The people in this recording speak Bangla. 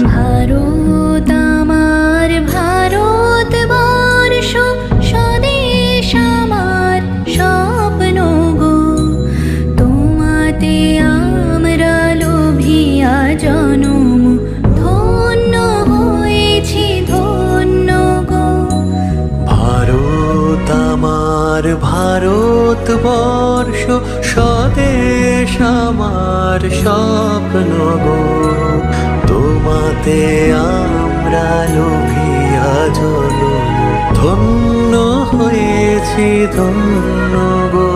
ভারত আমার ভারতবর্ষ, স্বদেশ আমার স্বপ্ন গো। তোমাতে আমরা লোভিয়া জনম, ধন্য হয়েছি ধন্য গো। ভারত আমার ভারতবর্ষ, স্বদেশ আমার স্বপ্ন গো। তোমাতে আমরা লোভিয়া জনম, ধন্য হয়েছি ধন্য গো।